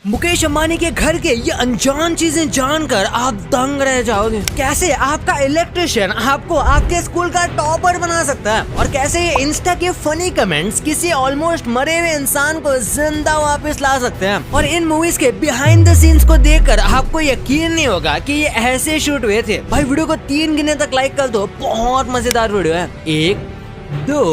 मुकेश अंबानी के घर के ये अनजान चीजें जानकर आप दंग रह जाओगे। कैसे आपका इलेक्ट्रिशियन आपको आपके स्कूल का टॉपर बना सकता है और कैसे ये इंस्टा के फनी कमेंट्स किसी ऑलमोस्ट मरे हुए इंसान को जिंदा वापस ला सकते हैं। और इन मूवीज के बिहाइंड द सीन्स को देखकर आपको यकीन नहीं होगा कि ये ऐसे शूट हुए थे। भाई वीडियो को 3 गिने तक लाइक कर दो, बहुत मजेदार वीडियो है। 1 2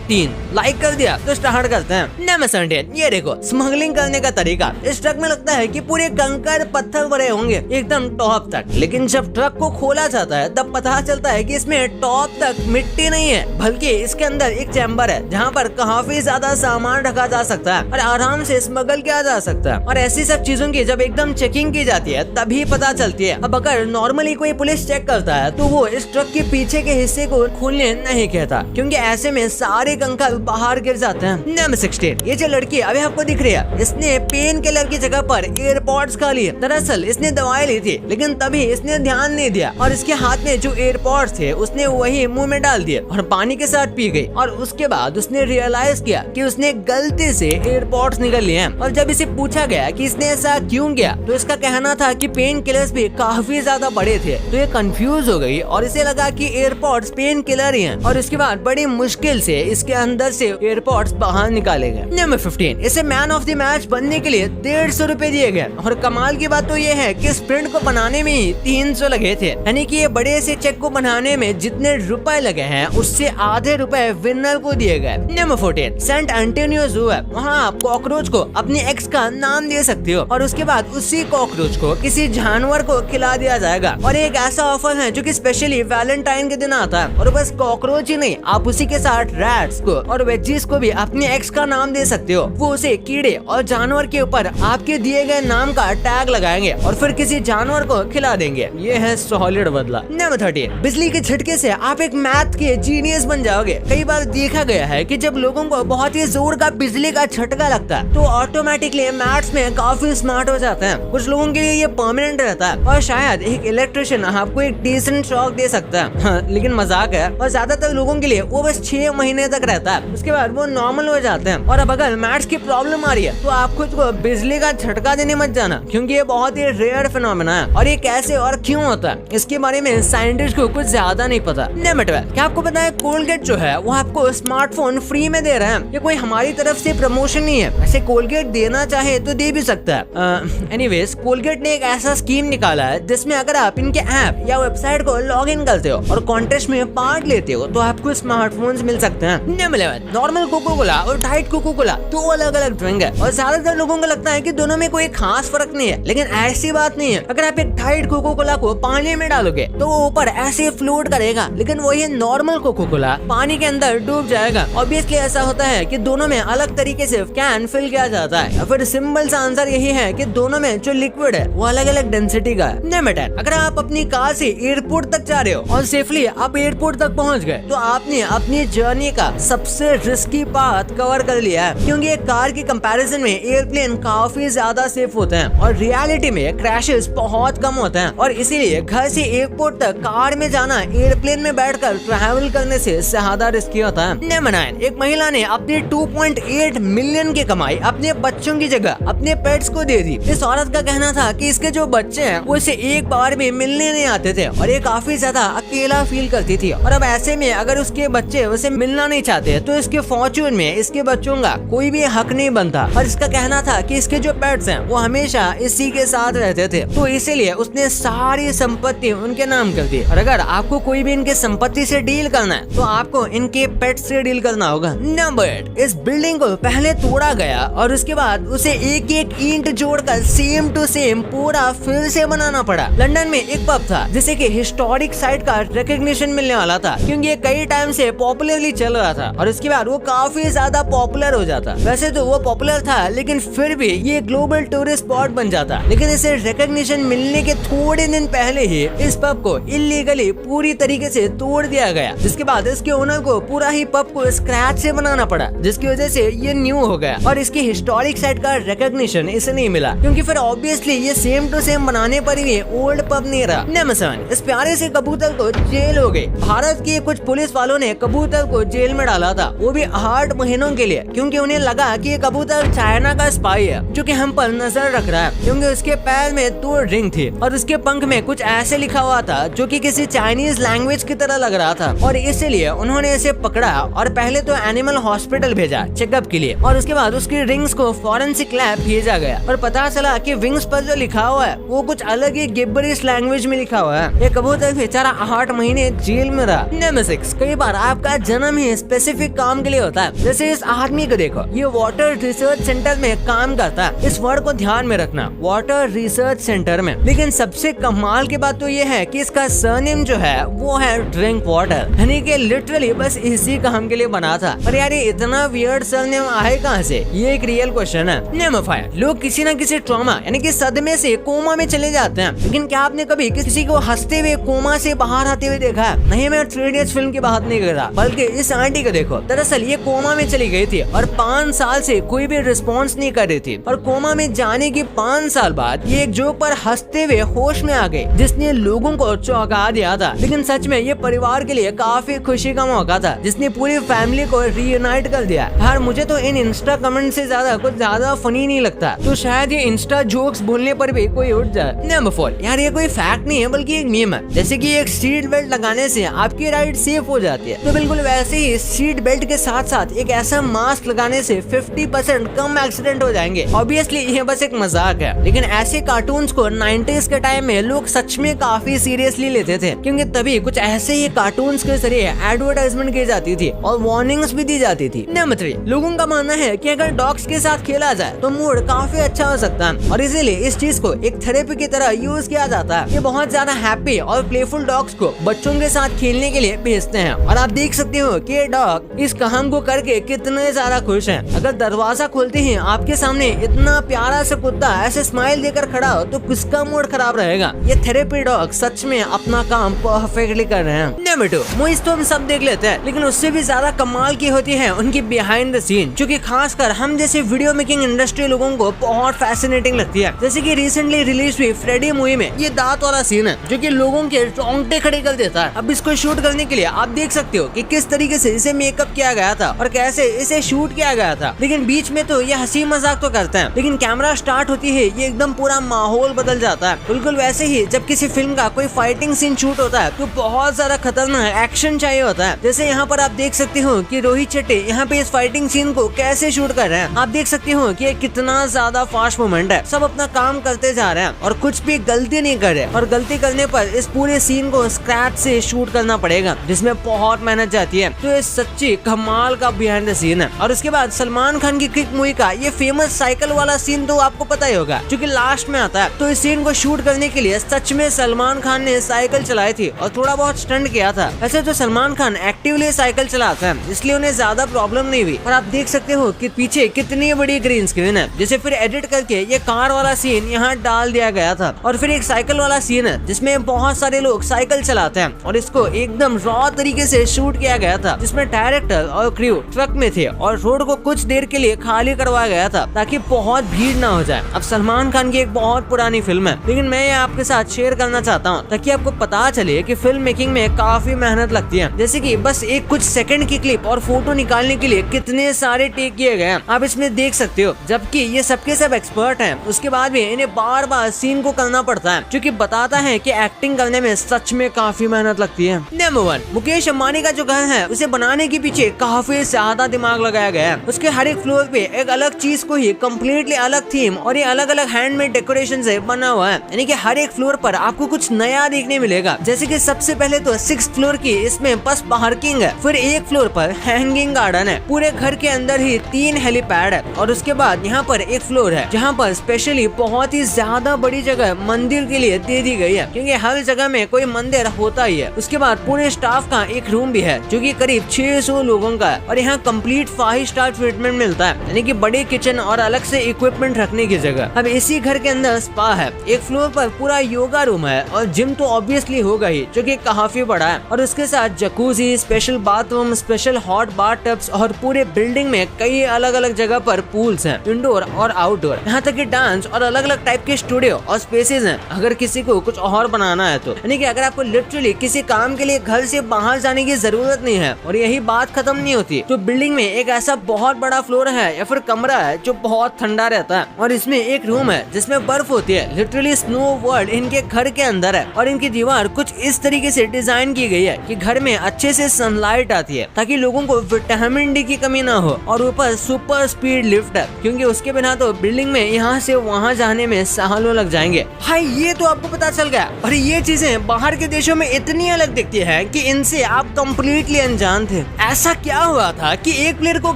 3 लाइक कर दिया तो स्टार्ट करते हैं। नमस्ते, ये देखो स्मगलिंग करने का तरीका। इस ट्रक में लगता है कि पूरे कंकड़ पत्थर भरे होंगे एकदम टॉप तक, लेकिन जब ट्रक को खोला जाता है तब पता चलता है कि इसमें टॉप तक मिट्टी नहीं है, बल्कि इसके अंदर एक चैम्बर है जहाँ पर काफी ज्यादा सामान रखा जा सकता है और आराम से स्मगल किया जा सकता है। और ऐसी सब चीजों की जब एकदम चेकिंग की जाती है तभी पता चलती है। अब अगर नॉर्मली कोई पुलिस चेक करता है तो वो इस ट्रक के पीछे के हिस्से को खोलने नहीं कहता, क्योंकि ऐसे में सारे कंकड़ बाहर गिर जाते हैं। नंबर 16, ये जो लड़की अभी आपको दिख रही है, इसने पेन किलर की जगह पर एयरपॉड्स खा लिए। दरअसल इसने दवाई ली थी, लेकिन तभी इसने ध्यान नहीं दिया और इसके हाथ में जो एयरपॉड्स थे उसने वही मुंह में डाल दिए और पानी के साथ पी गई। और उसके बाद उसने रियलाइज किया कि उसने गलती से एयरपॉड्स निकल लिए हैं। और जब इसे पूछा गया कि इसने ऐसा क्यों किया तो इसका कहना था कि पेन किलर्स भी काफी ज्यादा बड़े थे। तो ये कंफ्यूज हो गई और इसे लगा कि एयरपॉड्स पेन किलर ही हैं। और उसके बाद बड़ी मुश्किल से इसके अंदर से एयरपोर्ट्स बाहर निकाले गए। नंबर 15, इसे मैन ऑफ द मैच बनने के लिए 150 रुपए दिए गए। और कमाल की बात तो ये है कि स्प्रिंट को बनाने में ही 300 लगे थे, यानी कि ये बड़े से चेक को बनाने में जितने रुपए लगे हैं उससे आधे रुपए विनर को दिए गए। नंबर 14, सेंट एंटोनियो जू है, वहाँ आप कॉकरोच को अपनी एक्स का नाम दे सकते हो और उसके बाद उसी कॉकरोच को किसी जानवर को खिला दिया जाएगा। और एक ऐसा ऑफर है जो कि स्पेशली वैलेंटाइन के दिन आता है। और बस कॉकरोच ही नहीं, आप उसी के साथ रैट्स को और वेजीज को भी अपने एक्स का नाम दे सकते हो। वो उसे कीड़े और जानवर के ऊपर आपके दिए गए नाम का टैग लगाएंगे और फिर किसी जानवर को खिला देंगे। ये है सॉलिड बदला। नंबर 13, बिजली के झटके से आप एक मैथ के जीनियस बन जाओगे। कई बार देखा गया है कि जब लोगों को बहुत ही जोर का बिजली का झटका लगता है तो ऑटोमेटिकली मैथ्स में काफी स्मार्ट हो जाते हैं। कुछ लोगों के लिए ये परमानेंट रहता है और शायद एक इलेक्ट्रिशियन आपको एक डिसेंट शॉक दे सकता है। हाँ, लेकिन मजाक है। और ज्यादातर लोगों के लिए वो बस 6 महीने तक रहता है, उसके बाद वो नॉर्मल हो जाते हैं। और अब अगर मैथ्स की प्रॉब्लम आ रही है तो आप खुद को बिजली का झटका देने मत जाना, क्योंकि ये बहुत ही रेयर फिनोमेना है और ये कैसे और क्यों होता है इसके बारे में साइंटिस्ट को कुछ ज्यादा नहीं पता। नंबर 12, क्या आपको पता है कोलगेट जो है वो आपको स्मार्टफोन फ्री में दे रहे हैं। ये कोई हमारी तरफ से प्रमोशन नहीं है, ऐसे कोलगेट देना चाहे तो दे भी सकता है। एनीवेज, कोलगेट ने एक ऐसा स्कीम निकाला है जिसमें अगर आप इनके ऐप या वेबसाइट को लॉग इन करते हो और कॉन्टेस्ट में पार्ट लेते हो तो आपको स्मार्टफोन मिल सकते हैं। नंबर 11, नॉर्मल कोको कोला और डाइट कोको कोला 2 अलग अलग ड्रिंक है और ज्यादातर लोगों को लगता है कि दोनों में कोई खास फर्क नहीं है, लेकिन ऐसी बात नहीं है। अगर आप एक डाइट कोको कोला को पानी में डालोगे तो वो ऊपर ऐसे फ्लोट करेगा, लेकिन वही नॉर्मल कोको कोला पानी के अंदर डूब जाएगा। ऑब्वियसली ऐसा होता है कि दोनों में अलग तरीके से कैन फिल किया जाता है। फिर सिंपल सा आंसर यही है कि दोनों में जो लिक्विड है वो अलग अलग डेंसिटी का है। नंबर 10, अगर आप अपनी कार से एयरपोर्ट तक जा रहे हो और सेफली आप एयरपोर्ट तक पहुँच गए तो आपने अपनी जर्नी का सबसे रिस्की पाथ कवर कर लिया है, क्योंकि एक कार की कंपैरिजन में एयरप्लेन काफी ज्यादा सेफ होते हैं और रियलिटी में क्रैशेस बहुत कम होते हैं। और इसीलिए घर से एयरपोर्ट तक कार में जाना एयरप्लेन में बैठकर ट्रैवल करने से ज्यादा रिस्की होता है। नंबर 9, एक महिला ने अपने 2.8 मिलियन की कमाई अपने बच्चों की जगह अपने पेट्स को दे दी। इस औरत का कहना था कि इसके जो बच्चे हैं वो इसे एक बार भी मिलने नहीं आते थे और ये काफी ज्यादा अकेला फील करती थी। और अब ऐसे में अगर उसके बच्चे उसे मिलना नहीं चाहते तो इसके फॉर्च्यून में इसके बच्चों का कोई भी हक नहीं बनता। और इसका कहना था कि इसके जो पेट्स हैं वो हमेशा इसी के साथ रहते थे, तो इसीलिए उसने सारी संपत्ति उनके नाम कर दी। और अगर आपको कोई भी इनके संपत्ति से डील करना है तो आपको इनके पेट से डील करना होगा। नंबर 8, इस बिल्डिंग को पहले तोड़ा गया और उसके बाद उसे एक एक ईंट जोड़कर सेम टू सेम पूरा फिर से बनाना पड़ा। लंदन में एक पब था जिसे कि हिस्टोरिक साइट का रिकॉग्निशन मिलने वाला था, क्योंकि ये कई टाइम से पॉपुलरली चल रहा था और इसके बाद वो काफी ज्यादा पॉपुलर हो जाता। वैसे तो वो पॉपुलर था, लेकिन फिर भी ये ग्लोबल टूरिस्ट स्पॉट बन जाता। लेकिन इसे रिकॉग्निशन मिलने के थोड़े दिन पहले ही इस पब को इलीगली पूरी तरीके से तोड़ दिया गया, जिसके बाद इसके ओनर को पूरा ही पब को स्क्रैच से बनाना पड़ा, जिसकी वजह से ये न्यू हो गया और इसकी हिस्टोरिक साइट का रिकॉग्निशन इसे नहीं मिला, क्योंकि फिर ऑब्वियसली ये सेम टू सेम बनाने पर भी ओल्ड पब नहीं रहा। नमस्कार, इस प्यारे से कबूतर को जेल हो गई। भारत के कुछ पुलिस वालों ने कबूतर को जेल में डाला था, वो भी 8 महीनों के लिए, क्योंकि उन्हें लगा कि ये कबूतर चाइना का स्पाई है जो कि हम पर नजर रख रहा है, क्योंकि उसके पैर में 2 रिंग थी और उसके पंख में कुछ ऐसे लिखा हुआ था जो कि किसी चाइनीज लैंग्वेज की तरह लग रहा था। और इसलिए उन्होंने इसे पकड़ा और पहले तो एनिमल हॉस्पिटल भेजा चेकअप के लिए, और उसके बाद उसकी रिंग्स को फॉरेंसिक लैब भेजा गया और पता चला कि विंग्स पर जो लिखा हुआ है वो कुछ अलग ही गिब्बरिश लैंग्वेज में लिखा हुआ है। ये कबूतर बेचारा 8 महीने जेल में रहा। नंबर 6, कई बार आपका जन्म ही स्पेसिफिक काम के लिए होता है। जैसे इस आदमी को देखो, ये वाटर रिसर्च सेंटर में काम करता है। इस वर्ड को ध्यान में रखना, वाटर रिसर्च सेंटर में। लेकिन सबसे कमाल की बात तो ये है कि इसका सरनेम जो है वो है ड्रिंक वाटर, यानी कि लिटरली बस इसी काम के लिए बना था। पर यार ये इतना वियर्ड सरनेम आए कहाँ से, ये एक रियल क्वेश्चन है। नंबर 5, लोग किसी न किसी ट्रॉमा यानी कि सदमे से कोमा में चले जाते हैं, लेकिन क्या आपने कभी किसी को हंसते हुए कोमा से बाहर आते हुए देखा है? नहीं, मैं 3 इडियट्स फिल्म की बात नहीं कर रहा, बल्कि इस आंटी को देखो। दरअसल ये कोमा में चली गई थी और 5 साल से कोई भी रिस्पॉन्स नहीं कर रही थी, और कोमा में जाने की 5 साल बाद ये एक जोक पर हंसते हुए होश में आ गई, जिसने लोगों को चौंका दिया था। लेकिन सच में ये परिवार के लिए काफी खुशी का मौका था, जिसने पूरी फैमिली को रीयूनाइट कर दिया। यार मुझे तो इन इंस्टा कमेंट से कुछ ज्यादा फनी नहीं लगता, तो शायद ये इंस्टा जोक्स बोलने पर भी कोई उठ जाए। नंबर 4, यार ये कोई फैक्ट नहीं है बल्कि एक मीम है। जैसे कि एक सीट बेल्ट लगाने से आपकी राइड सेफ हो जाती है, तो बिल्कुल वैसे ही सीट बेल्ट के साथ साथ एक ऐसा मास्क लगाने से 50% कम एक्सीडेंट हो जाएंगे। ऑब्वियसली ये बस एक मजाक है, लेकिन ऐसे कार्टून्स को 90s के टाइम में लोग सच में काफी सीरियसली लेते थे, क्योंकि तभी कुछ ऐसे ही कार्टून्स के जरिए एडवर्टाइजमेंट की जाती थी और वार्निंग्स भी दी जाती थी। नंबर 3, लोगों का मानना है कि अगर डॉग्स के साथ खेला जाए तो मूड काफी अच्छा हो सकता है, और इसीलिए इस चीज को एक थेरेपी की तरह यूज किया जाता है। ये बहुत ज्यादा हैप्पी और प्लेफुल डॉग्स को बच्चों के साथ खेलने के लिए भेजते हैं, और आप देख सकते हो कि ये डॉग इस काम को करके कितने ज्यादा खुश हैं। अगर दरवाजा खोलते ही आपके सामने इतना प्यारा सा कुत्ता ऐसे स्माइल देकर खड़ा हो तो किसका मूड खराब रहेगा। ये थेरेपी डॉग सच में अपना काम परफेक्टली कर रहे हैं। नंबर 2, मूवीज तो हम सब देख लेते हैं, लेकिन उससे भी ज्यादा कमाल की होती है उनकी बिहाइंड द सीन, जो कि खासकर हम जैसे वीडियो मेकिंग इंडस्ट्री लोगों को बहुत फैसिनेटिंग लगती है। जैसे कि रिसेंटली रिलीज हुई फ्रेडी मूवी में ये दांत वाला सीन है जो कि लोगों के रोंगटे खड़े कर देता है। अब इसको शूट करने के लिए आप देख सकते हो कि किस तरीके से इसे मेकअप किया गया था और कैसे इसे शूट किया गया था। लेकिन बीच में तो ये हंसी मजाक तो करते हैं, लेकिन कैमरा स्टार्ट होती है ये एकदम पूरा माहौल बदल जाता है। बिल्कुल वैसे ही जब किसी फिल्म का कोई फाइटिंग सीन शूट होता है तो बहुत ज्यादा खतरनाक एक्शन चाहिए होता है। जैसे यहाँ पर आप देख सकते हो कि रोहित शेट्टी यहाँ पे इस फाइटिंग सीन को कैसे शूट कर रहे हैं। आप देख सकते हो कि कितना ज्यादा फास्ट मूवमेंट है, सब अपना काम करते जा रहे हैं और कुछ भी गलती नहीं कर रहे, और गलती करने पर इस पूरे सीन को स्क्रैच से शूट करना पड़ेगा, जिसमें बहुत मेहनत जाती है। तो ये सच्ची कमाल का बिहाइंड द सीन है। और उसके बाद सलमान खान की क्रिक मूवी का ये फेमस साइकिल वाला सीन तो आपको पता ही होगा, जो कि लास्ट में आता है। तो इस सीन को शूट करने के लिए सच में सलमान खान ने साइकिल चलाई थी और थोड़ा बहुत स्टंट किया था। वैसे तो सलमान खान एक्टिवली साइकिल चलाता है, इसलिए उन्हें ज्यादा प्रॉब्लम नहीं हुई। और आप देख सकते हो कि पीछे कितनी बड़ी ग्रीन स्क्रीन है, जिसे फिर एडिट करके ये कार वाला सीन यहाँ डाल दिया गया था। और फिर एक साइकिल वाला सीन है जिसमें बहुत सारे लोग साइकिल चलाते हैं, और इसको एकदम रॉ तरीके से शूट किया गया था, जिसमें डायरेक्टर और क्रू ट्रक में थे और रोड को कुछ देर के लिए खाली करवाया गया था ताकि बहुत भीड़ ना हो जाए। अब सलमान खान की एक बहुत पुरानी फिल्म है, लेकिन मैं ये आपके साथ शेयर करना चाहता हूँ ताकि आपको पता चले कि फिल्म मेकिंग में काफी मेहनत लगती है। जैसे कि बस एक कुछ सेकंड की क्लिप और फोटो निकालने के लिए कितने सारे टेक किए गए हैं, आप इसमें देख सकते हो। जबकि ये सबके सब एक्सपर्ट हैं, उसके बाद भी इन्हें बार बार सीन को करना पड़ता है, जो कि बताता है कि एक्टिंग करने में सच में काफी मेहनत लगती है। नंबर 1, मुकेश अंबानी का जो घर है उसे बनाने के पीछे काफी ज्यादा दिमाग लगाया गया है। उसके हर एक फ्लोर पे एक अलग चीज को ही कम्प्लीटली अलग थीम और ये अलग अलग हैंडमेड डेकोरेशन से बना हुआ है, यानी कि हर एक फ्लोर पर आपको कुछ नया देखने मिलेगा। जैसे कि सबसे पहले तो 6th फ्लोर की इसमें बस पार्किंग है, फिर एक फ्लोर पर हैंगिंग गार्डन है, पूरे घर के अंदर ही 3 हेलीपैड है, और उसके बाद यहाँ पर एक फ्लोर है जहाँ पर स्पेशली बहुत ही ज्यादा बड़ी जगह मंदिर के लिए दे दी गई है, क्योंकि हर जगह में कोई मंदिर होता ही है। उसके बाद पूरे स्टाफ का एक रूम भी है जो कि करीब 600 लोगों का है, और यहाँ कंप्लीट 5 स्टार ट्रीटमेंट मिलता है, यानी कि बड़े किचन और अलग से इक्विपमेंट रखने की जगह। अब इसी घर के अंदर स्पा है, एक फ्लोर पर पूरा योगा रूम है, और जिम तो ऑब्वियसली होगा ही जो कि काफी बड़ा है, और उसके साथ jacuzzi, special bathroom, special hot bath tubs, और पूरे बिल्डिंग में कई अलग अलग जगह पर पूल्स हैं, इंडोर और आउटडोर, यहाँ तक कि डांस और अलग अलग टाइप के स्टूडियो और स्पेसेस हैं अगर किसी को कुछ और बनाना है तो। यानी कि अगर आपको लिटरली किसी काम के लिए घर से बाहर जाने की जरूरत नहीं है, और यही भी बात खत्म नहीं होती। तो बिल्डिंग में एक ऐसा बहुत बड़ा फ्लोर है या फिर कमरा है जो बहुत ठंडा रहता है और इसमें एक रूम है जिसमें बर्फ होती है। लिटरली स्नो वर्ल्ड इनके घर के अंदर है और इनकी दीवार कुछ इस तरीके से डिजाइन की गई है कि घर में अच्छे से सनलाइट आती है ताकि लोगों को विटामिन डी की कमी ना हो। और ऊपर सुपर स्पीड लिफ्ट है क्योंकि उसके बिना तो बिल्डिंग में यहाँ से वहाँ जाने में सालों लग जाएंगे। भाई ये तो आपको पता चल गया। और ये चीजें बाहर के देशों में इतनी अलग दिखती है कि इनसे आप कम्प्लीटली अनजान थे। ऐसा क्या हुआ था कि एक प्लेयर को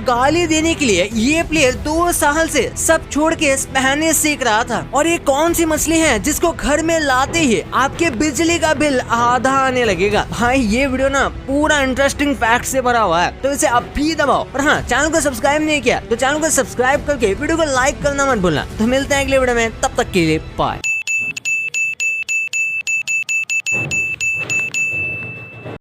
गाली देने के लिए ये प्लेयर 2 साल से सब छोड़ के स्पेनिश सीख रहा था। और ये कौन सी मछली है जिसको घर में लाते ही आपके बिजली का बिल आधा आने लगेगा। भाई ये वीडियो ना पूरा इंटरेस्टिंग फैक्ट से भरा हुआ है, तो इसे अभी दबाओ। और हाँ, चैनल को सब्सक्राइब नहीं किया तो चैनल को सब्सक्राइब करके वीडियो को लाइक करना मत भूलना। तो मिलते हैं अगले वीडियो में, तब तक के लिए बाय।